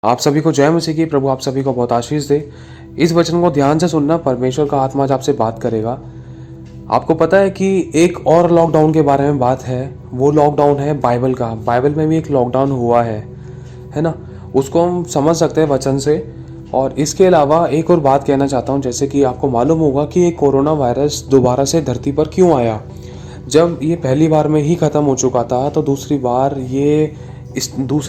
आप सभी को जय मसीह की। प्रभु आप सभी को बहुत आशीष दे। इस वचन को ध्यान से सुनना। परमेश्वर का आत्मा आज आपसे बात करेगा। आपको पता है कि एक और लॉकडाउन के बारे में बात है। वो लॉकडाउन है बाइबल का। बाइबल में भी एक लॉकडाउन हुआ है ना। उसको हम समझ सकते हैं वचन से। और इसके अलावा एक और बात कहना चाहता हूँ, जैसे कि आपको मालूम होगा कि ये कोरोना वायरस दोबारा से धरती पर क्यों आया। जब ये पहली बार में ही ख़त्म हो चुका था तो दूसरी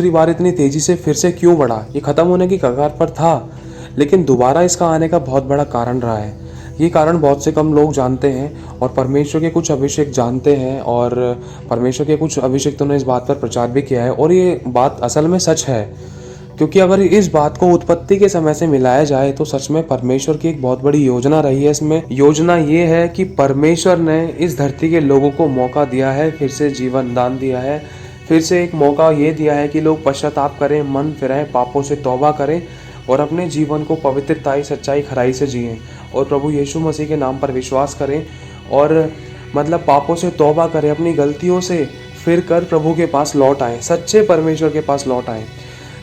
बार इतनी तेज़ी से फिर से क्यों बढ़ा। ये ख़त्म होने की कगार पर था, लेकिन दोबारा इसका आने का बहुत बड़ा कारण रहा है। ये कारण बहुत से कम लोग जानते हैं और परमेश्वर के कुछ अभिषेक जानते हैं, और परमेश्वर के कुछ अभिषेक्तों ने इस बात पर प्रचार भी किया है। और ये बात असल में सच है, क्योंकि अगर इस बात को उत्पत्ति के समय से मिलाया जाए तो सच में परमेश्वर की एक बहुत बड़ी योजना रही है। इसमें योजना ये है कि परमेश्वर ने इस धरती के लोगों को मौका दिया है, फिर से जीवन दान दिया है, फिर से एक मौका ये दिया है कि लोग पश्चाताप करें, मन फिराएं, पापों से तौबा करें और अपने जीवन को पवित्रताई, सच्चाई, खराई से जिएं और प्रभु यीशु मसीह के नाम पर विश्वास करें। और मतलब पापों से तौबा करें, अपनी गलतियों से फिर कर प्रभु के पास लौट आएँ, सच्चे परमेश्वर के पास लौट आएँ।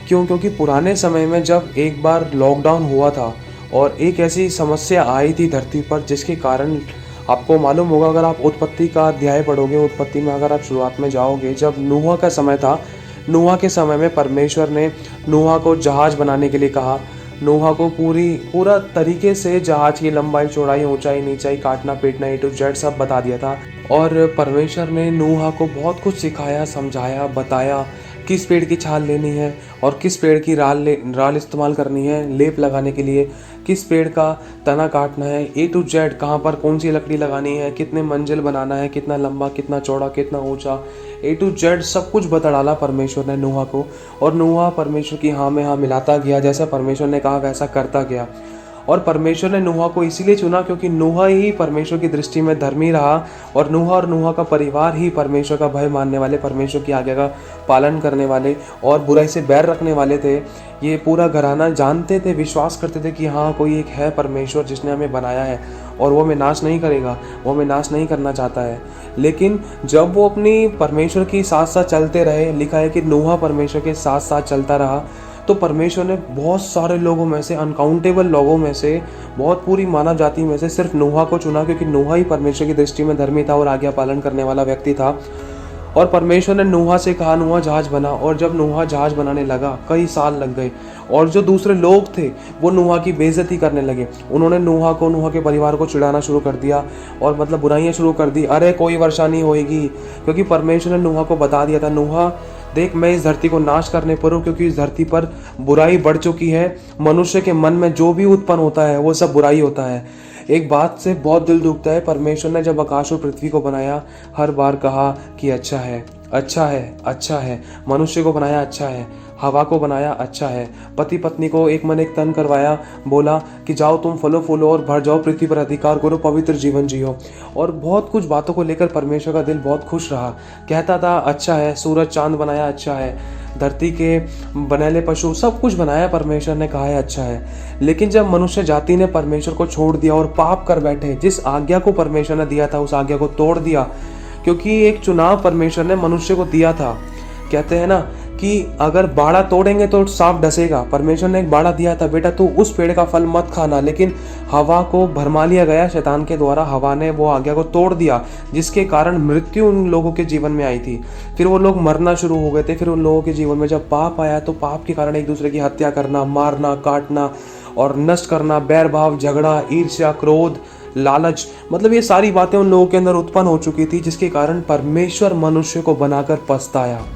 क्योंकि पुराने समय में जब एक बार लॉकडाउन हुआ था और एक ऐसी समस्या आई थी धरती पर, जिसके कारण आपको मालूम होगा, अगर आप उत्पत्ति का अध्याय पढ़ोगे, उत्पत्ति में अगर आप शुरुआत में जाओगे, जब नूह का समय था, नूह के समय में परमेश्वर ने नूह को जहाज बनाने के लिए कहा। नूह को पूरा तरीके से जहाज की लंबाई, चौड़ाई, ऊंचाई, नीचाई, काटना पीटना, ए टू जेड सब बता दिया था। और परमेश्वर ने नूह को बहुत कुछ सिखाया, समझाया, बताया किस पेड़ की छाल लेनी है और किस पेड़ की राल इस्तेमाल करनी है लेप लगाने के लिए, किस पेड़ का तना काटना है, ए टू जेड कहाँ पर कौन सी लकड़ी लगानी है, कितने मंजिल बनाना है, कितना लंबा, कितना चौड़ा, कितना ऊंचा, ए टू जेड सब कुछ बता डाला परमेश्वर ने नूह को। और नूह परमेश्वर की हाँ में हाँ मिलाता गया, जैसा परमेश्वर ने कहा वैसा करता गया। और परमेश्वर ने नूह को इसीलिए चुना क्योंकि नूह ही परमेश्वर की दृष्टि में धर्मी रहा, और नूह का परिवार ही परमेश्वर का भय मानने वाले, परमेश्वर की आज्ञा का पालन करने वाले और बुराई से बैर रखने वाले थे। ये पूरा घराना जानते थे, विश्वास करते थे कि हाँ कोई एक है परमेश्वर जिसने हमें बनाया है और वो हमें नाश नहीं करेगा, वो हमें नाश नहीं करना चाहता है। लेकिन जब वो अपनी परमेश्वर के साथ साथ चलते रहे, लिखा है कि नूह परमेश्वर के साथ साथ चलता रहा, तो परमेश्वर ने बहुत सारे लोगों में से, अनकाउंटेबल लोगों में से, बहुत पूरी मानव जाति में से सिर्फ नूह को चुना, क्योंकि नूह ही परमेश्वर की दृष्टि में धर्मी था और आज्ञा पालन करने वाला व्यक्ति था। और परमेश्वर ने नूह से कहा नूह जहाज बना, और जब नूह जहाज बनाने लगा कई साल लग गए, और जो दूसरे लोग थे वो नूह की बेइज्जती करने लगे। उन्होंने नूह को, नूह के परिवार को चिढ़ाना शुरू कर दिया और मतलब बुराइयां शुरू कर दी। अरे कोई वर्षा नहीं होएगी, क्योंकि परमेश्वर ने नूह को बता दिया था, नूह देख मैं इस धरती को नाश करने पर हूँ, क्योंकि इस धरती पर बुराई बढ़ चुकी है। मनुष्य के मन में जो भी उत्पन्न होता है वो सब बुराई होता है। एक बात से बहुत दिल दुखता है, परमेश्वर ने जब आकाश और पृथ्वी को बनाया हर बार कहा कि अच्छा है, अच्छा है, अच्छा है। मनुष्य को बनाया अच्छा है, हवा को बनाया अच्छा है, पति पत्नी को एक मन एक तन करवाया, बोला कि जाओ तुम फलो फूलो और भर जाओ, पृथ्वी पर अधिकार करो, पवित्र जीवन जियो। और बहुत कुछ बातों को लेकर परमेश्वर का दिल बहुत खुश रहा, कहता था अच्छा है। सूरज चांद बनाया अच्छा है, धरती के बनेले पशु सब कुछ बनाया, परमेश्वर ने कहा है अच्छा है। लेकिन जब मनुष्य जाति ने परमेश्वर को छोड़ दिया और पाप कर बैठे, जिस आज्ञा को परमेश्वर ने दिया था उस आज्ञा को तोड़ दिया, क्योंकि एक चुनाव परमेश्वर ने मनुष्य को दिया था। कहते हैं ना कि अगर बाड़ा तोड़ेंगे तो सांप डसेगा। परमेश्वर ने एक बाड़ा दिया था, बेटा तू उस पेड़ का फल मत खाना, लेकिन हवा को भरमा लिया गया शैतान के द्वारा। हवा ने वो आज्ञा को तोड़ दिया, जिसके कारण मृत्यु उन लोगों के जीवन में आई थी। फिर वो लोग मरना शुरू हो गए थे। फिर उन लोगों के जीवन में जब पाप आया तो पाप के कारण एक दूसरे की हत्या करना, मारना, काटना और नष्ट करना, बैर भाव, झगड़ा, ईर्ष्या, क्रोध, लालच, मतलब ये सारी बातें उन लोगों के अंदर उत्पन्न हो चुकी थी, जिसके कारण परमेश्वर मनुष्य को बनाकर पछताया।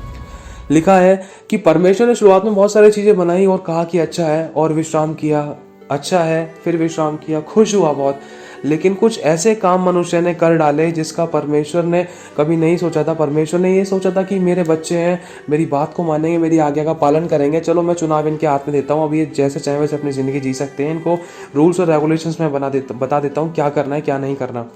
लिखा है कि परमेश्वर ने शुरुआत में बहुत सारी चीजें बनाई और कहा कि अच्छा है, और विश्राम किया, अच्छा है, फिर विश्राम किया, खुश हुआ बहुत। लेकिन कुछ ऐसे काम मनुष्य ने कर डाले जिसका परमेश्वर ने कभी नहीं सोचा था। परमेश्वर ने ये सोचा था कि मेरे बच्चे हैं, मेरी बात को मानेंगे, मेरी आज्ञा का पालन करेंगे, चलो मैं चुनाव इनके हाथ में देता हूँ, अब ये जैसे चाहे वैसे अपनी ज़िंदगी जी सकते हैं, इनको रूल्स और रेगुलेशंस में बता देता हूँ क्या करना है क्या नहीं करना।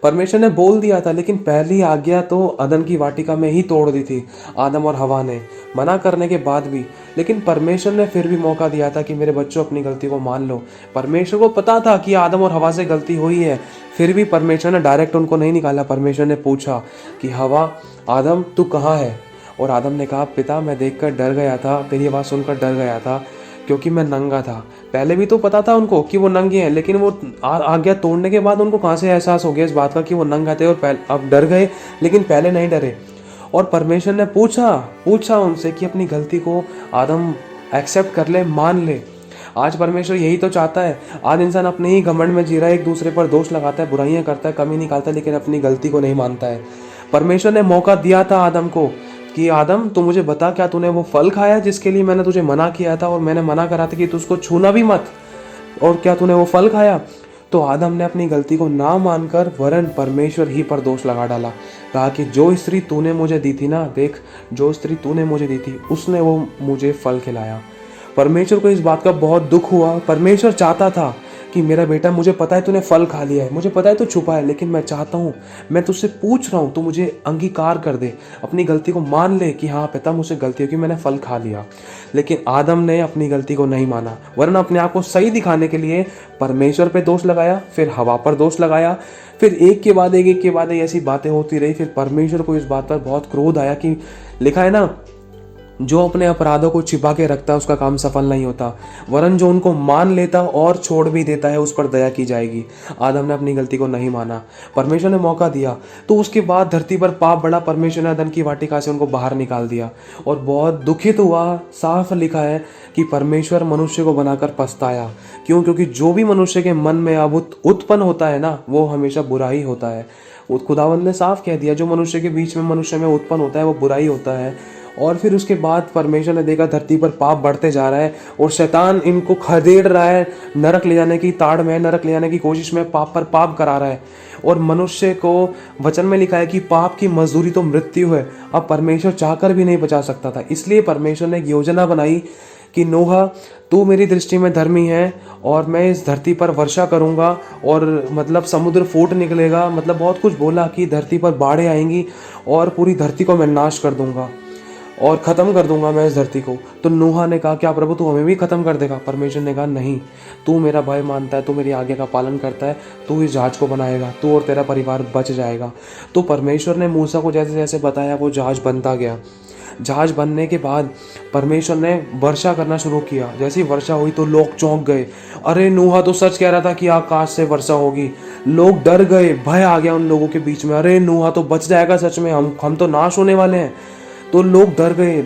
परमेश्वर ने बोल दिया था, लेकिन पहली आज्ञा तो अदन की वाटिका में ही तोड़ दी थी आदम और हवा ने, मना करने के बाद भी। लेकिन परमेश्वर ने फिर भी मौका दिया था कि मेरे बच्चों अपनी गलती को मान लो। परमेश्वर को पता था कि आदम और हवा से गलती हुई है, फिर भी परमेश्वर ने डायरेक्ट उनको नहीं निकाला। परमेश्वर ने पूछा कि हवा, आदम तू कहाँ है? और आदम ने कहा पिता मैं देखकर डर गया था, तेरी आवाज़ सुनकर डर गया था, क्योंकि मैं नंगा था। पहले भी तो पता था उनको कि वो नंगे हैं, लेकिन वो आज्ञा तोड़ने के बाद उनको कहाँ से एहसास हो गया इस बात का कि वो नंगे थे, और अब डर गए, लेकिन पहले नहीं डरे। और परमेश्वर ने पूछा उनसे कि अपनी गलती को आदम एक्सेप्ट कर ले, मान ले। आज परमेश्वर यही तो चाहता है। आज इंसान अपने ही घमंड में जी रहा है, एक दूसरे पर दोष लगाता है, बुराइयां करता है, कमी निकालता है, लेकिन अपनी गलती को नहीं मानता है। परमेश्वर ने मौका दिया था आदम को कि आदम तू मुझे बता, क्या तूने वो फल खाया जिसके लिए मैंने तुझे मना किया था, और मैंने मना करा था कि तू उसको छूना भी मत, और क्या तूने वो फल खाया? तो आदम ने अपनी गलती को ना मानकर वरन परमेश्वर ही पर दोष लगा डाला। कहा कि जो स्त्री तूने मुझे दी थी ना, देख, जो स्त्री तूने मुझे दी थी उसने वो मुझे फल खिलाया। परमेश्वर को इस बात का बहुत दुख हुआ। परमेश्वर चाहता था कि मेरा बेटा, मुझे पता है तूने फल खा लिया है, मुझे पता है तू छुपा है, लेकिन मैं चाहता हूँ, मैं तुझसे पूछ रहा हूँ, तू मुझे अंगीकार कर दे, अपनी गलती को मान ले कि हाँ पिता, मुझसे गलती होगी, मैंने फल खा लिया। लेकिन आदम ने अपनी गलती को नहीं माना, वरना अपने आप को सही दिखाने के लिए परमेश्वर पे दोष लगाया, फिर हवा पर दोष लगाया, फिर एक के बाद एक ऐसी बातें होती रही। फिर परमेश्वर को इस बात पर बहुत क्रोध आया कि लिखा है ना, जो अपने अपराधों को छिपा के रखता है उसका काम सफल नहीं होता, वरन जो उनको मान लेता और छोड़ भी देता है उस पर दया की जाएगी। आदम ने अपनी गलती को नहीं माना, परमेश्वर ने मौका दिया, तो उसके बाद धरती पर पाप बढ़ा। परमेश्वर ने अदन की वाटिका से उनको बाहर निकाल दिया और बहुत दुखित हुआ। साफ लिखा है कि परमेश्वर मनुष्य को बनाकर पछताया। क्यों? क्योंकि जो भी मनुष्य के मन में अब उत्पन्न होता है ना, वो हमेशा बुरा ही होता है। खुदावंद ने साफ कह दिया, जो मनुष्य के बीच में मनुष्य में उत्पन्न होता है वो बुरा ही होता है। और फिर उसके बाद परमेश्वर ने देखा धरती पर पाप बढ़ते जा रहा है और शैतान इनको खदेड़ रहा है, नरक ले जाने की ताड़ में, नरक ले जाने की कोशिश में पाप पर पाप करा रहा है। और मनुष्य को वचन में लिखा है कि पाप की मजदूरी तो मृत्यु है। अब परमेश्वर चाहकर भी नहीं बचा सकता था, इसलिए परमेश्वर ने एक योजना बनाई कि नूहा, तू मेरी दृष्टि में धर्मी है और मैं इस धरती पर वर्षा करूंगा, और मतलब समुद्र फूट निकलेगा, मतलब बहुत कुछ बोला कि धरती पर बाढ़ें आएंगी और पूरी धरती को मैं नाश कर दूंगा और ख़त्म कर दूंगा मैं इस धरती को। तो नूहा ने कहा, क्या प्रभु तू हमें भी ख़त्म कर देगा? परमेश्वर ने कहा, नहीं, तू मेरा भय मानता है, तू मेरी आज्ञा का पालन करता है, तू इस जहाज को बनाएगा, तू और तेरा परिवार बच जाएगा। तो परमेश्वर ने मूसा को जैसे जैसे बताया वो जहाज बनता गया। जहाज बनने के बाद परमेश्वर ने वर्षा करना शुरू किया। जैसी वर्षा हुई तो लोग चौंक गए, अरे नूहा तो सच कह रहा था कि आकाश से वर्षा होगी। लोग डर गए, भय आ गया उन लोगों के बीच में, अरे नूहा तो बच जाएगा सच में, हम तो नाश होने वाले हैं। तो लोग डर गए,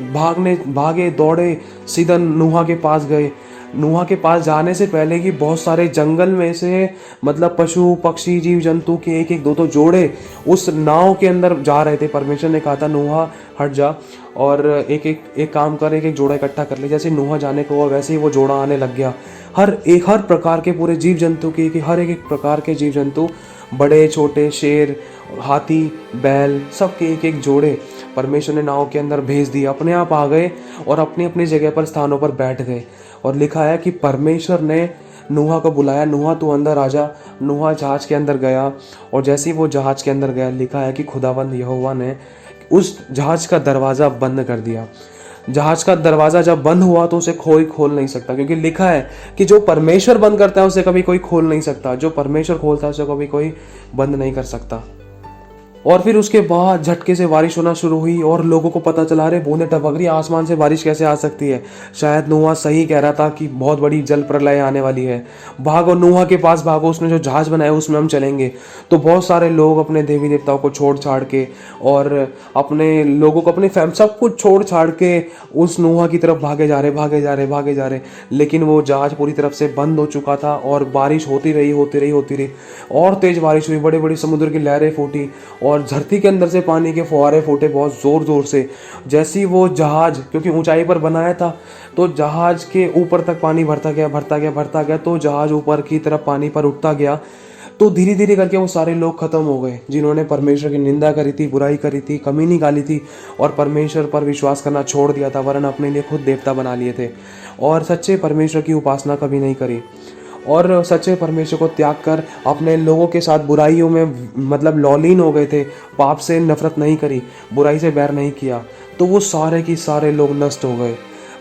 भागे दौड़े, सीधा नूहा के पास गए। नूहा के पास जाने से पहले कि बहुत सारे जंगल में से मतलब पशु पक्षी जीव जंतु के एक एक दो दो जोड़े उस नाव के अंदर जा रहे थे। परमेश्वर ने कहा था, नूहा हट जा और एक काम कर, एक एक जोड़ा इकट्ठा कर ले। जैसे नूहा जाने को हुआ वैसे ही वो जोड़ा आने लग गया। हर प्रकार के पूरे जीव जंतु के, हर एक प्रकार के जीव जंतु, बड़े छोटे, शेर, हाथी, बैल, सब के एक एक जोड़े परमेश्वर ने नाव के अंदर भेज दिए। अपने आप आ गए और अपनी अपनी जगह पर स्थानों पर बैठ गए। और लिखा है कि परमेश्वर ने नूहा को बुलाया, नूहा तू अंदर आ जा। नूहा जहाज के अंदर गया और जैसे ही वो जहाज के अंदर गया, लिखा है कि खुदावंद यहोवा ने उस जहाज का दरवाज़ा बंद कर दिया। जहाज का दरवाज़ा जब बंद हुआ तो उसे कोई खोल नहीं सकता, क्योंकि लिखा है कि जो परमेश्वर बंद करता है उसे कभी कोई खोल नहीं सकता, जो परमेश्वर खोलता है उसे कभी कोई बंद नहीं कर सकता। और फिर उसके बाद झटके से बारिश होना शुरू हुई और लोगों को पता चला, रहे बूंदें टपक रही, आसमान से बारिश कैसे आ सकती है? शायद नूहा सही कह रहा था कि बहुत बड़ी जल प्रलय आने वाली है। भागो, नूहा के पास भागो, उसने जो जहाज बनाया उसमें हम चलेंगे। तो बहुत सारे लोग अपने देवी देवताओं को छोड़ छाड़ के और अपने लोगों को, अपने सब कुछ छोड़ छाड़ के उस नूहा की तरफ भागे जा रहे। लेकिन वो जहाज पूरी तरफ से बंद हो चुका था और बारिश होती रही और तेज बारिश हुई, बड़े बड़ी समुद्र की लहरें फूटी और धरती के अंदर से पानी के फुहारे फूटे बहुत जोर से। जैसी वो जहाज, क्योंकि ऊंचाई पर बनाया था, तो जहाज के ऊपर तक पानी भरता गया, तो जहाज ऊपर की तरफ पानी पर उठता गया। तो धीरे धीरे करके वो सारे लोग खत्म हो गए जिन्होंने परमेश्वर की निंदा करी थी, बुराई करी थी, कमी निकाली थी और परमेश्वर पर विश्वास करना छोड़ दिया था, वरन अपने लिए खुद देवता बना लिए थे और सच्चे परमेश्वर की उपासना कभी नहीं करी। और सच्चे परमेश्वर को त्याग कर अपने लोगों के साथ बुराइयों में मतलब लौलीन हो गए थे, पाप से नफरत नहीं करी, बुराई से बैर नहीं किया, तो वो सारे की सारे लोग नष्ट हो गए।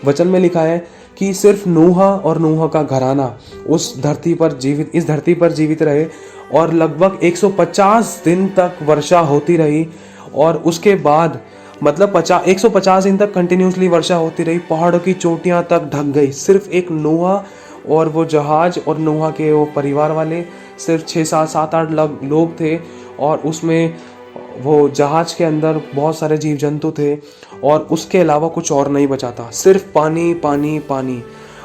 वचन में लिखा है कि सिर्फ नूहा और नूहा का घराना इस धरती पर जीवित रहे और लगभग 150 दिन तक वर्षा होती रही। और उसके बाद मतलब 150 दिन तक कंटिन्यूसली वर्षा होती रही, पहाड़ों की चोटियां तक ढक गई। सिर्फ एक नूहा और वो जहाज और नूहा के वो परिवार वाले, सिर्फ 6 7 8 लोग थे, और उसमें वो जहाज के अंदर बहुत सारे जीव जंतु थे, और उसके अलावा कुछ और नहीं बचा था, सिर्फ पानी पानी पानी।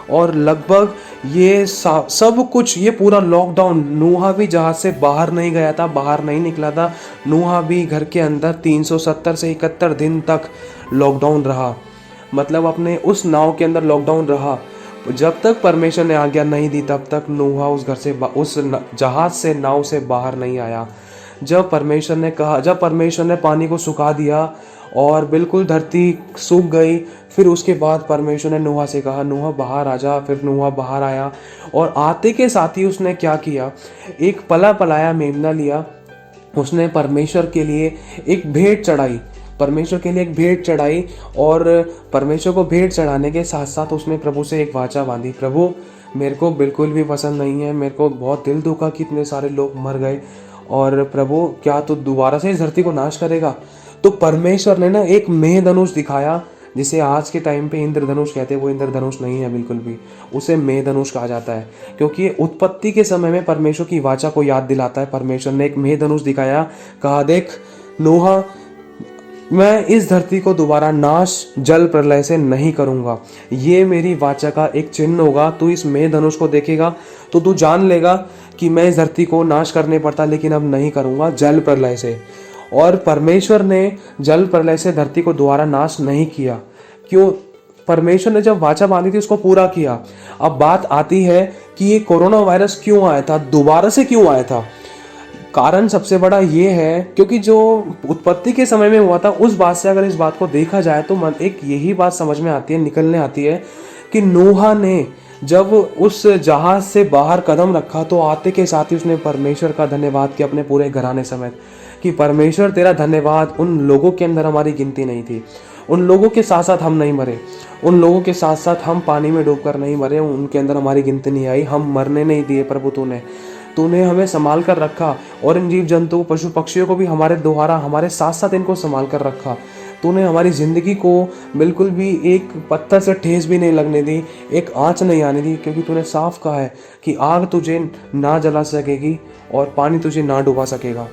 और लगभग ये सब कुछ, ये पूरा लॉकडाउन, नूहा भी जहाज से बाहर नहीं गया था, बाहर नहीं निकला था, नूहा भी घर के अंदर 370 से 71 दिन तक लॉकडाउन रहा। मतलब अपने उस नाव के अंदर लॉकडाउन रहा। जब तक परमेश्वर ने आज्ञा नहीं दी तब तक नूहा उस घर से उस जहाज से, नाव से बाहर नहीं आया। जब परमेश्वर ने कहा, जब परमेश्वर ने पानी को सुखा दिया और बिल्कुल धरती सूख गई, फिर उसके बाद परमेश्वर ने नूहा से कहा, नूहा बाहर आ जा। फिर नूहा बाहर आया, और आते के साथ ही उसने क्या किया, एक पला पलाया मेमना लिया, उसने परमेश्वर के लिए एक भेंट चढ़ाई, परमेश्वर के लिए एक भेंट चढ़ाई। और परमेश्वर को भेंट चढ़ाने के साथ साथ उसने प्रभु से एक वाचा बांधी, प्रभु मेरे को बिल्कुल भी पसंद नहीं है, मेरे को बहुत दिल दुखा कि इतने सारे लोग मर गए, और प्रभु क्या तू दोबारा से इस धरती को नाश करेगा? तो परमेश्वर ने ना एक मेघधनुष दिखाया, जिसे आज के टाइम पे इंद्रधनुष कहते हैं। वो इंद्रधनुष नहीं है बिल्कुल भी, उसे मेघधनुष कहा जाता है, क्योंकि ये उत्पत्ति के समय में परमेश्वर की वाचा को याद दिलाता है। परमेश्वर ने एक मेघधनुष दिखाया, कहा देख नूहा, मैं इस धरती को दोबारा नाश जल प्रलय से नहीं करूंगा, ये मेरी वाचा का एक चिन्ह होगा। तू इस मेघधनुष को देखेगा तो तू जान लेगा कि मैं इस धरती को नाश करने पड़ता, लेकिन अब नहीं करूंगा जल प्रलय से। और परमेश्वर ने जल प्रलय से धरती को दोबारा नाश नहीं किया। क्यों? परमेश्वर ने जब वाचा बांधी थी उसको पूरा किया। अब बात आती है कि ये कोरोना वायरस क्यों आया था, दोबारा से क्यों आया था? कारण सबसे बड़ा ये है क्योंकि जो उत्पत्ति के समय में हुआ था, उस बात से अगर इस बात को देखा जाए तो मन एक यही बात समझ में आती है, निकलने आती है कि नूहा ने जब उस जहाज से बाहर कदम रखा तो आते के साथ ही उसने परमेश्वर का धन्यवाद किया अपने पूरे घराने समेत, कि परमेश्वर तेरा धन्यवाद। उन लोगों के अंदर हमारी गिनती नहीं थी, उन लोगों के साथ साथ हम नहीं मरे, उन लोगों के साथ साथ हम पानी में डूबकर नहीं मरे, उनके अंदर हमारी गिनती नहीं आई, हम मरने नहीं दिए प्रभु। तूने हमें संभाल कर रखा, और इन जीव जंतु पशु पक्षियों को भी हमारे द्वारा हमारे साथ साथ इनको संभाल कर रखा। तूने हमारी ज़िंदगी को बिल्कुल भी एक पत्थर से ठेस भी नहीं लगने दी, एक आँच नहीं आने दी, क्योंकि तूने साफ कहा है कि आग तुझे ना जला सकेगी और पानी तुझे ना डुबा सकेगा।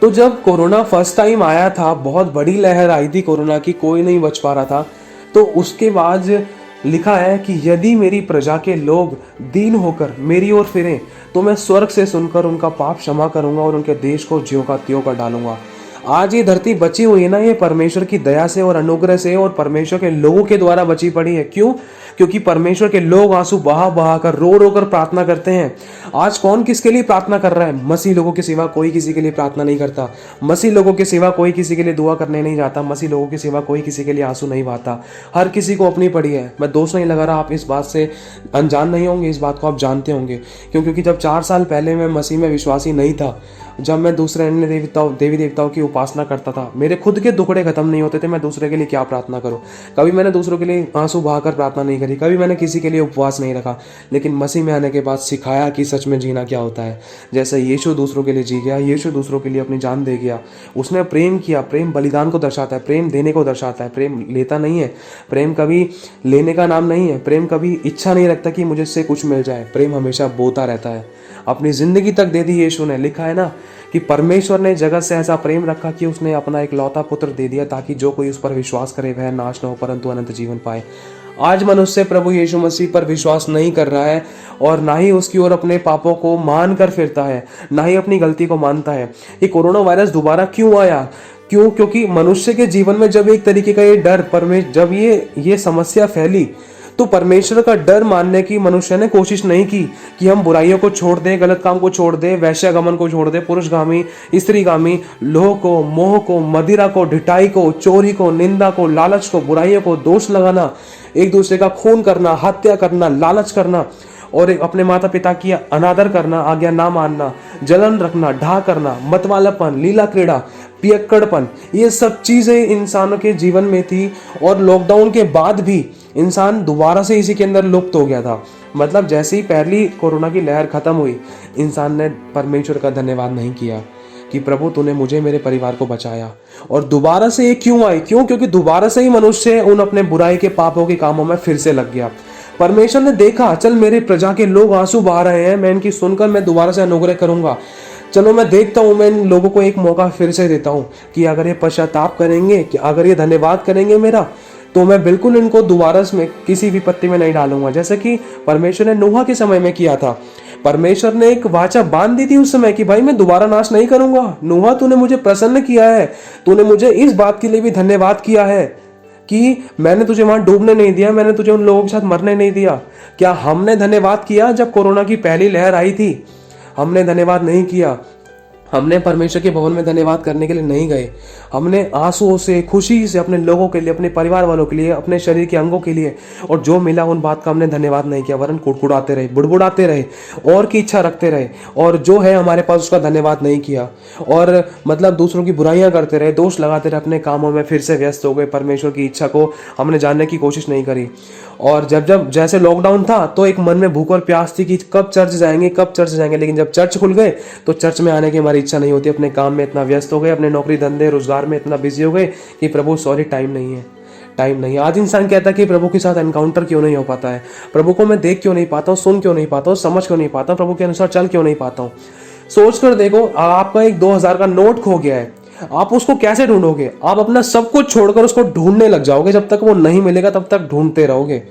तो जब कोरोना फर्स्ट टाइम आया था, बहुत बड़ी लहर आई थी कोरोना की, कोई नहीं बच पा रहा था, तो उसके बाद लिखा है कि यदि मेरी प्रजा के लोग दीन होकर मेरी ओर फिरें तो मैं स्वर्ग से सुनकर उनका पाप क्षमा करूंगा और उनके देश को ज्यों का त्यों कर डालूंगा। आज ये धरती बची हुई है ना, ये परमेश्वर की दया से और अनुग्रह से और परमेश्वर के लोगों के द्वारा बची पड़ी है। क्यों? क्योंकि परमेश्वर के लोग आंसू बहा बहा कर, रो रो कर प्रार्थना करते हैं। आज कौन किसके लिए प्रार्थना कर रहा है? मसीह लोगों के सिवा कोई किसी के लिए प्रार्थना नहीं करता, मसीह लोगों के सिवा कोई किसी के लिए दुआ करने नहीं जाता, मसीह लोगों के सिवा कोई किसी के लिए आंसू नहीं बहाता। हर किसी को अपनी पड़ी है। मैं दोष नहीं लगा रहा, आप इस बात से अनजान नहीं होंगे, इस बात को आप जानते होंगे। क्योंकि जब 4 साल पहले मैं मसीह में विश्वासी नहीं था, जब मैं दूसरे अन्य देवी देवताओं की उपासना करता था, मेरे खुद के दुखड़े खत्म नहीं होते थे, मैं दूसरे के लिए क्या प्रार्थना करूं? कभी मैंने दूसरों के लिए आंसू बहाकर प्रार्थना नहीं करी, कभी मैंने किसी के लिए उपवास नहीं रखा। लेकिन मसीह में आने के बाद सिखाया कि सच में जीना क्या होता है। जैसे यीशु दूसरों के लिए जी गया, यीशु दूसरों के लिए अपनी जान दे गया, उसने प्रेम किया। प्रेम बलिदान को दर्शाता है, प्रेम देने को दर्शाता है, प्रेम लेता नहीं है, प्रेम कभी लेने का नाम नहीं है, प्रेम कभी इच्छा नहीं रखता कि मुझसे कुछ मिल जाए, प्रेम हमेशा बोता रहता है। अपनी जिंदगी तक दे दी यीशु ने। लिखा है ना कि परमेश्वर ने जगत से ऐसा प्रेम रखा कि उसने अपना एक लौता पुत्र दे दिया, ताकि जो कोई उस पर विश्वास करे वह नाश न हो परंतु अनंत जीवन पाए। आज मनुष्य प्रभु यीशु मसीह पर विश्वास नहीं कर रहा है, और ना ही उसकी ओर अपने पापों को मान कर फिरता है, ना ही अपनी गलती को मानता है। ये कोरोना वायरस दोबारा क्यों आया? क्यों? क्योंकि मनुष्य के जीवन में जब एक तरीके का ये डर, जब ये समस्या फैली, तो परमेश्वर का डर मानने की मनुष्य ने कोशिश नहीं की कि हम बुराइयों को छोड़ दें, गलत काम को छोड़ दें, वैश्यागमन को छोड़ दें, पुरुषगामी, स्त्रीगामी, लोह को, मोह को, मदिरा को, ढिठाई को, चोरी को, निंदा को, लालच को, बुराइयों को, दोष लगाना, एक दूसरे का खून करना, हत्या करना, लालच करना, और अपने माता पिता की अनादर करना, आज्ञा ना मानना, जलन रखना, ढा करना, मतवालापन, लीला क्रीड़ा, पियक्कड़पन, ये सब चीजें इंसानों के जीवन में थी। और लॉकडाउन के बाद भी इंसान दोबारा से इसी के अंदर लुप्त हो गया था। मतलब जैसे ही पहली कोरोना की लहर खत्म हुई, इंसान ने परमेश्वर का धन्यवाद नहीं किया, कि प्रभु तूने मुझे मेरे परिवार को बचाया। और दोबारा से ये क्यों आई? क्योंकि दोबारा से ही मनुष्य उन अपने बुराई के पापों के कामों में फिर से लग गया। परमेश्वर ने देखा, चल मेरे प्रजा के लोग आंसू बहा रहे हैं, मैं इनकी सुनकर मैं दोबारा से अनुग्रह करूंगा। चलो मैं देखता हूँ, मैं इन लोगों को एक मौका फिर से देता हूँ कि अगर ये पश्चाताप करेंगे, कि अगर ये धन्यवाद करेंगे मेरा, तो मैं बिल्कुल इनको दोबारा में किसी विपत्ति में नहीं डालूंगा, जैसे कि परमेश्वर ने नूह के समय में किया था। परमेश्वर ने एक वाचा बांध दी थी उस समय कि भाई मैं दोबारा नाश नहीं करूंगा। नूह, तूने मुझे प्रसन्न किया है, तूने मुझे इस बात के लिए भी धन्यवाद किया है कि मैंने तुझे वहां डूबने नहीं दिया, मैंने तुझे उन लोगों के साथ मरने नहीं दिया। क्या हमने धन्यवाद किया जब कोरोना की पहली लहर आई थी? हमने धन्यवाद नहीं किया। हमने परमेश्वर के भवन में धन्यवाद करने के लिए नहीं गए। हमने आंसुओं से, खुशी से अपने लोगों के लिए, अपने परिवार वालों के लिए, अपने शरीर के अंगों के लिए और जो मिला उन बात का हमने धन्यवाद नहीं किया, वरन कुड़कुड़ाते रहे, बुड़बुड़ाते रहे, और की इच्छा रखते रहे, और जो है हमारे पास उसका धन्यवाद नहीं किया, और मतलब दूसरों की बुराइयां करते रहे, दोष लगाते रहे, अपने कामों में फिर से व्यस्त हो गए। परमेश्वर की इच्छा को हमने जानने की कोशिश नहीं करी। और जब जैसे लॉकडाउन था तो एक मन में भूख और प्यास थी कि कब चर्च जाएंगे, कब चर्च जाएंगे। लेकिन जब चर्च खुल गए तो चर्च में आने की हमारी इच्छा नहीं होती। अपने काम में इतना व्यस्त हो गए, अपने नौकरी धंधे रोजगार में इतना बिजी हो गए कि प्रभु सॉरी टाइम नहीं है, टाइम नहीं। आज इंसान कहता है कि प्रभु के साथ एनकाउंटर क्यों नहीं हो पाता है, प्रभु को मैं देख क्यों नहीं पाता हूँ, सुन क्यों नहीं पाता हूँ, समझ क्यों नहीं पाता हूँ, प्रभु के अनुसार चल क्यों नहीं पाता हूँ। सोच कर देखो, आपका एक 2000 का नोट खो गया है, आप उसको कैसे ढूंढोगे? आप अपना सब कुछ छोड़कर उसको ढूंढने लग जाओगे, जब तक वो नहीं मिलेगा तब तक ढूंढते रहोगे।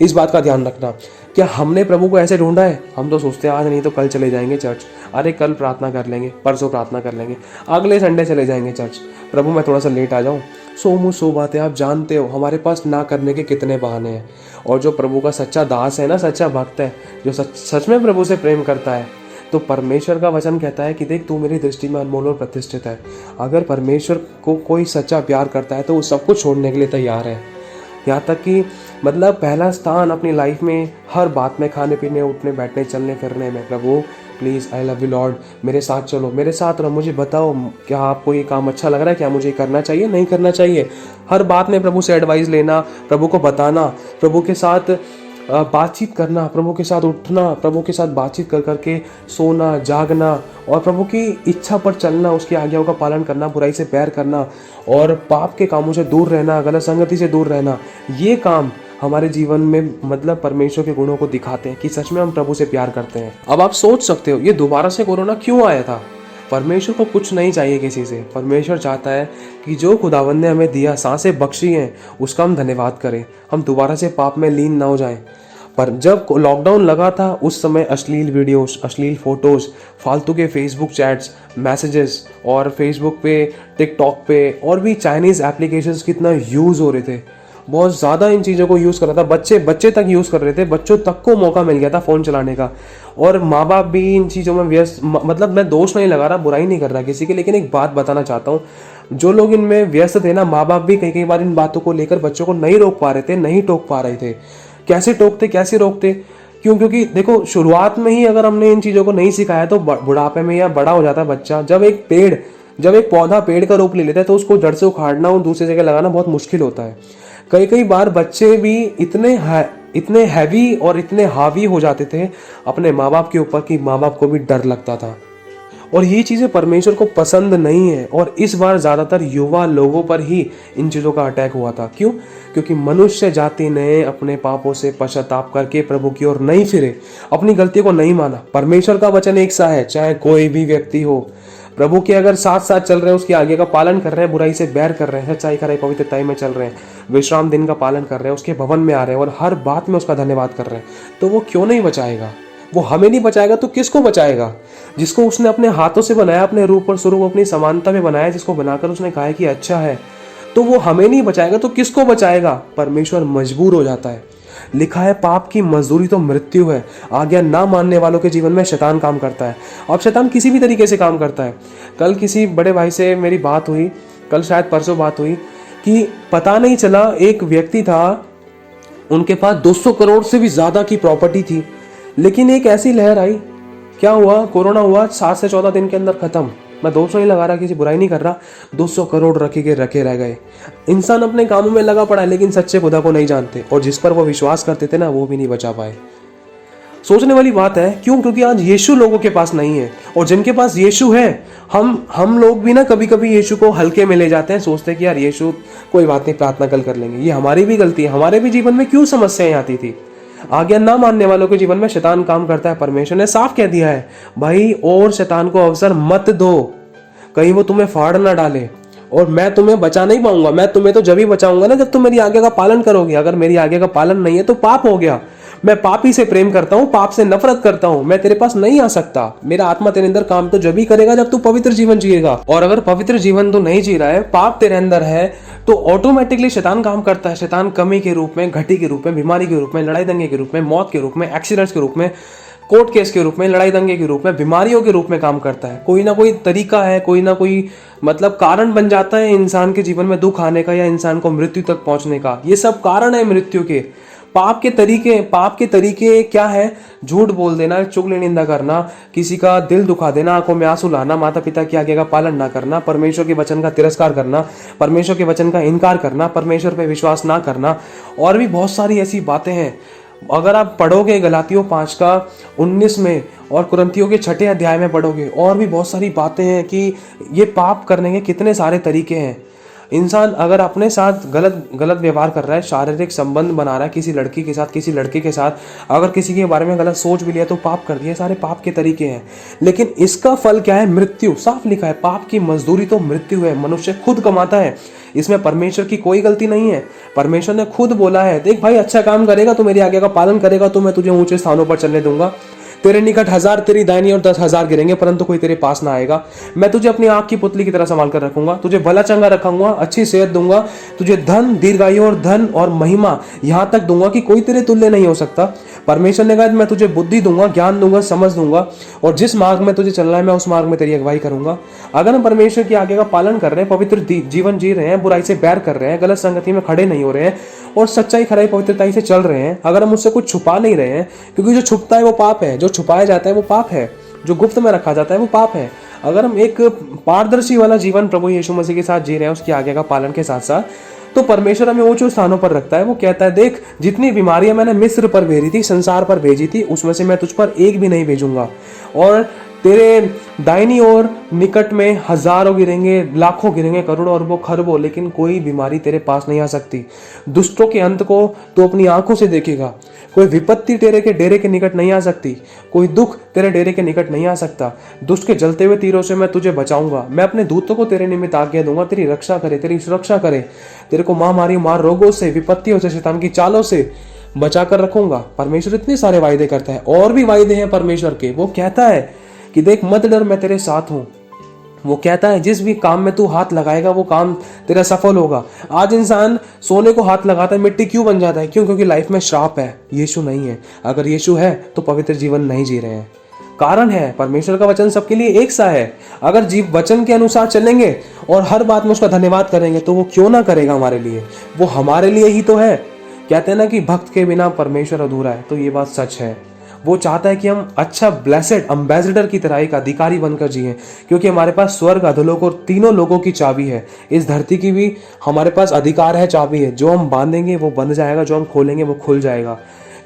इस बात का ध्यान रखना। क्या हमने प्रभु को ऐसे ढूंढा है? हम तो सोचते हैं आज नहीं तो कल चले जाएंगे चर्च, अरे कल प्रार्थना कर लेंगे, परसों प्रार्थना कर लेंगे, अगले संडे चले जाएंगे चर्च, प्रभु मैं थोड़ा सा लेट आ जाऊँ। सो मुँह सो बातें। आप जानते हो हमारे पास ना करने के कितने बहाने हैं। और जो प्रभु का सच्चा दास है ना, सच्चा भक्त है, जो सच में प्रभु से प्रेम करता है, तो परमेश्वर का वचन कहता है कि देख तू मेरी दृष्टि में अनमोल और प्रतिष्ठित है। अगर परमेश्वर को कोई सच्चा प्यार करता है तो वो सब कुछ छोड़ने के लिए तैयार है। यहाँ तक कि मतलब पहला स्थान अपनी लाइफ में हर बात में, खाने पीने, उठने बैठने, चलने फिरने में, प्रभु please I love you lord, मेरे साथ चलो, मेरे साथ रहो, मुझे बताओ क्या आपको ये काम अच्छा लग रहा है, क्या मुझे करना चाहिए, नहीं करना चाहिए। हर बात में प्रभु से एडवाइस लेना, प्रभु को बताना, प्रभु के साथ बातचीत करना, प्रभु के साथ उठना, प्रभु के साथ बातचीत कर करके सोना, जागना, और प्रभु की इच्छा पर चलना, उसकी आज्ञाओं का पालन करना, बुराई से बैर करना और पाप के कामों से दूर रहना, गलत संगति से दूर रहना, ये काम हमारे जीवन में मतलब परमेश्वर के गुणों को दिखाते हैं कि सच में हम प्रभु से प्यार करते हैं। अब आप सोच सकते हो ये दोबारा से कोरोना क्यों आया था? परमेश्वर को कुछ नहीं चाहिए किसी से। परमेश्वर चाहता है कि जो खुदावंद ने हमें दिया, सांसें बख्शी हैं, उसका हम धन्यवाद करें, हम दोबारा से पाप में लीन ना हो जाएं। पर जब लॉकडाउन लगा था उस समय अश्लील वीडियोस, अश्लील फोटोज़, फालतू के फेसबुक चैट्स, मैसेजेस और फेसबुक पे, टिकटॉक पे और भी चाइनीज़ एप्लीकेशंस कितना यूज़ हो रहे थे। बहुत ज़्यादा इन चीज़ों को यूज़ कर रहा था, बच्चे तक यूज़ कर रहे थे, बच्चों तक को मौका मिल गया था फ़ोन चलाने का। और माँ बाप भी इन चीज़ों में व्यस्त, मतलब मैं दोष नहीं लगा रहा, बुराई नहीं कर रहा किसी की, लेकिन एक बात बताना चाहता हूँ, जो लोग इनमें व्यस्त थे ना, माँ बाप भी कई बार इन बातों को लेकर बच्चों को नहीं रोक पा रहे थे, नहीं टोक पा रहे थे। कैसे टोकते, कैसे रोकते? क्योंकि देखो शुरुआत में ही अगर हमने इन चीज़ों को नहीं सिखाया तो बुढ़ापे में या बड़ा हो जाता है बच्चा। जब एक पौधा पेड़ का रूप ले लेता है तो उसको जड़ से उखाड़ना और दूसरी जगह लगाना बहुत मुश्किल होता है। कई बार बच्चे भी इतने हैवी और इतने हावी हो जाते थे अपने माँ बाप के ऊपर कि माँ बाप को भी डर लगता था। और ये चीज़ें परमेश्वर को पसंद नहीं है। और इस बार ज़्यादातर युवा लोगों पर ही इन चीज़ों का अटैक हुआ था। क्यों? क्योंकि मनुष्य जाति ने अपने पापों से पश्चाताप करके प्रभु की ओर नहीं फिरे, अपनी गलतियों को नहीं माना। परमेश्वर का वचन एक सा है, चाहे कोई भी व्यक्ति हो, प्रभु के अगर साथ साथ चल रहे हैं, उसकी आज्ञा का पालन कर रहे हैं, बुराई से बैर कर रहे हैं, सच्चाई खराई पवित्रताई में चल रहे हैं, विश्राम दिन का पालन कर रहे हैं, उसके भवन में आ रहे हैं और हर बात में उसका धन्यवाद कर रहे हैं, तो वो क्यों नहीं बचाएगा? वो हमें नहीं बचाएगा तो किसको बचाएगा? जिसको उसने अपने हाथों से बनाया, अपने रूप और स्वरूप अपनी समानता में बनाया, जिसको बनाकर उसने कहा है कि अच्छा है, तो वो हमें नहीं बचाएगा तो किसको बचाएगा? परमेश्वर मजबूर हो जाता है। लिखा है पाप की मजदूरी तो मृत्यु है। आज्ञा ना मानने वालों के जीवन में शैतान काम करता है। अब शैतान किसी भी तरीके से काम करता है। कल किसी बड़े भाई से मेरी बात हुई, कल शायद परसों बात हुई, कि पता नहीं चला एक व्यक्ति था, उनके पास 200 करोड़ से भी ज्यादा की प्रॉपर्टी थी, लेकिन एक ऐसी लहर आई, क्या हुआ, कोरोना हुआ, 7 से 14 दिन के अंदर खत्म। मैं दोष नहीं लगा रहा, किसी बुराई नहीं कर रहा, 200 करोड़ रखे रह गए। इंसान अपने कामों में लगा पड़ा है लेकिन सच्चे खुदा को नहीं जानते, और जिस पर वो विश्वास करते थे ना, वो भी नहीं बचा पाए। सोचने वाली बात है। क्यों? क्योंकि आज यीशु लोगों के पास नहीं है, और जिनके पास यीशु है, हम लोग भी ना कभी कभी यीशु को हल्के में ले जाते हैं, सोचते हैं कि यार यीशु कोई बात नहीं, प्रार्थना कल कर लेंगे। ये हमारी भी गलती है। हमारे भी जीवन में क्यों समस्याएं आती थी? आज्ञा ना मानने वालों के जीवन में शैतान काम करता है। परमेश्वर ने साफ कह दिया है, भाई और शैतान को अवसर मत दो, कहीं वो तुम्हें फाड़ ना डाले। और मैं तुम्हें बचा नहीं पाऊंगा। मैं तुम्हें तो जब ही बचाऊंगा ना, जब तुम मेरी आज्ञा का पालन करोगे। अगर मेरी आज्ञा का पालन नहीं है तो पाप हो गया। मैं पापी से प्रेम करता हूं, पाप से नफरत करता हूं। मैं तेरे पास नहीं आ सकता। मेरा आत्मा तेरे अंदर काम तो जब ही करेगा जब तू पवित्र जीवन जिएगा। और अगर पवित्र जीवन तू नहीं जी रहा है, पाप तेरे अंदर है, तो ऑटोमेटिकली शैतान काम करता है। शैतान कमी के रूप में, घटी के रूप में, बीमारी के रूप में, लड़ाई दंगे के रूप में, मौत के रूप में, एक्सीडेंट्स के रूप में, कोर्ट केस के रूप में, लड़ाई दंगे के रूप में, बीमारियों के रूप में काम करता है। कोई ना कोई तरीका है, कोई ना कोई मतलब कारण बन जाता है इंसान के जीवन में दुख आने का या इंसान को मृत्यु तक पहुंचने का। ये सब कारण है मृत्यु के। पाप के तरीके क्या है? झूठ बोल देना, चुगली निंदा करना, किसी का दिल दुखा देना, आंखों में आंसू लाना, माता पिता की आज्ञा का पालन ना करना, परमेश्वर के वचन का तिरस्कार करना, परमेश्वर के वचन का इनकार करना, परमेश्वर पे विश्वास ना करना, और भी बहुत सारी ऐसी बातें हैं। अगर आप पढ़ोगे गलातियों 5:19 में और कुरिन्थियों के 6 अध्याय में पढ़ोगे, और भी बहुत सारी बातें हैं कि ये पाप करने के कितने सारे तरीके हैं। इंसान अगर अपने साथ गलत व्यवहार कर रहा है, शारीरिक संबंध बना रहा है किसी लड़की के साथ, किसी लड़के के साथ, अगर किसी के बारे में गलत सोच भी लिया तो पाप कर दिया। सारे पाप के तरीके हैं। लेकिन इसका फल क्या है? मृत्यु। साफ लिखा है, पाप की मजदूरी तो मृत्यु है। मनुष्य खुद कमाता है, इसमें परमेश्वर की कोई गलती नहीं है। परमेश्वर ने खुद बोला है, देख भाई, अच्छा काम करेगा तो मेरी आज्ञा का पालन करेगा तो मैं तुझे ऊंचे स्थानों पर चलने दूंगा। तेरे निकट 1000 तेरी दाहिनी और 10,000 गिरेंगे, परंतु कोई तेरे पास ना आएगा। मैं तुझे अपनी आंख की पुतली की तरह संभाल कर रखूंगा, तुझे भला चंगा रखूंगा, अच्छी सेहत दूंगा, तुझे धन, दीर्घायु और धन और महिमा यहां तक दूंगा कि कोई तेरे तुल्य नहीं हो सकता। परमेश्वर ने कहा, मैं तुझे बुद्धि दूंगा, ज्ञान दूंगा, समझ दूंगा, और जिस मार्ग में तुझे चलना है मैं उस मार्ग में तेरी अगुवाई करूंगा। अगर हम परमेश्वर की आज्ञा का पालन कर रहे हैं, पवित्र जीवन जी रहे हैं, बुराई से बैर कर रहे हैं, गलत संगति में खड़े नहीं हो रहे हैं, और सच्चाई खराई पवित्रताई से चल रहे हैं, अगर हम उससे कुछ छुपा नहीं रहे हैं, क्योंकि जो छुपता है वो पाप है, जो छुपाया जाता है वो पाप है, जो गुप्त में रखा जाता है वो पाप है। अगर हम एक पारदर्शी वाला जीवन प्रभु यीशु मसीह के साथ जी रहे हैं, उसकी आज्ञा का पालन के साथ साथ, तो परमेश्वर हमें ऊंचे स्थानों पर रखता है। वो कहता है, देख, जितनी बीमारियां मैंने मिस्र पर भेजी थी, संसार पर भेजी थी, उसमें से मैं तुझ पर एक भी नहीं भेजूंगा। और तेरे दाहिनी ओर निकट में हजारों गिरेंगे, लाखों गिरेंगे, करोड़ों, अरबों, खरबों, लेकिन कोई बीमारी तेरे पास नहीं आ सकती। दुष्टों के अंत को तो अपनी आंखों से देखेगा। कोई विपत्ति तेरे के डेरे के निकट नहीं आ सकती, कोई दुख तेरे डेरे के निकट नहीं आ सकता। दुष्ट के जलते हुए तीरों से मैं तुझे बचाऊंगा। मैं अपने दूतों को तेरे निमित्त आज्ञा दूंगा, तेरी रक्षा करे, तेरी सुरक्षा करे, तेरे को महामारी, मार, रोगों से, विपत्तियों से, शैतान की चालों से बचा कर रखूंगा। परमेश्वर इतने सारे वायदे करता है, और भी वायदे हैं परमेश्वर के। वो कहता है कि देख, मत डर, मैं तेरे साथ हूं। वो कहता है, जिस भी काम में तू हाथ लगाएगा वो काम तेरा सफल होगा। आज इंसान सोने को हाथ लगाता है, मिट्टी क्यों बन जाता है? क्यों? क्योंकि लाइफ में श्राप है, यीशु नहीं है। अगर यीशु है तो पवित्र जीवन नहीं जी रहे हैं। कारण है, परमेश्वर का वचन सबके लिए एक सा है। अगर जीव वचन के अनुसार चलेंगे और हर बात में उसका धन्यवाद करेंगे, तो वो क्यों ना करेगा हमारे लिए? वो हमारे लिए ही तो है। कहते हैं ना कि भक्त के बिना परमेश्वर अधूरा है, तो ये बात सच है। वो चाहता है कि हम अच्छा ब्लेसेड एम्बेसडर की तरह एक अधिकारी बनकर जिए, क्योंकि हमारे पास स्वर्ग, अधोलोक और तीनों लोगों की चाबी है। इस धरती की भी हमारे पास अधिकार है, चाबी है। जो हम बांधेंगे वो बंध जाएगा, जो हम खोलेंगे वो खुल जाएगा।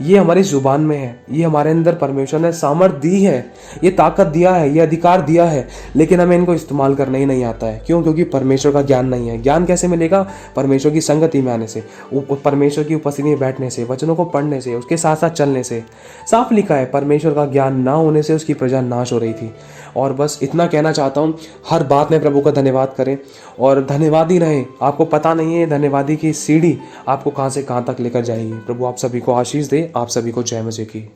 ये हमारी जुबान में है, ये हमारे अंदर परमेश्वर ने सामर्थ दी है, ये ताकत दिया है, ये अधिकार दिया है, लेकिन हमें इनको इस्तेमाल करना ही नहीं आता है। क्यों? क्योंकि परमेश्वर का ज्ञान नहीं है। ज्ञान कैसे मिलेगा? परमेश्वर की संगति में आने से, परमेश्वर की उपस्थिति में बैठने से, वचनों को पढ़ने से, उसके साथ साथ चलने से। साफ लिखा है, परमेश्वर का ज्ञान ना होने से उसकी प्रजा नाश हो रही थी। और बस इतना कहना चाहता हूँ, हर बात में प्रभु का धन्यवाद करें और धन्यवादी रहें। आपको पता नहीं है धन्यवादी की सीढ़ी आपको कहाँ से कहाँ तक लेकर जाएगी। प्रभु आप सभी को आशीष दे, आप सभी को जय मसीह की।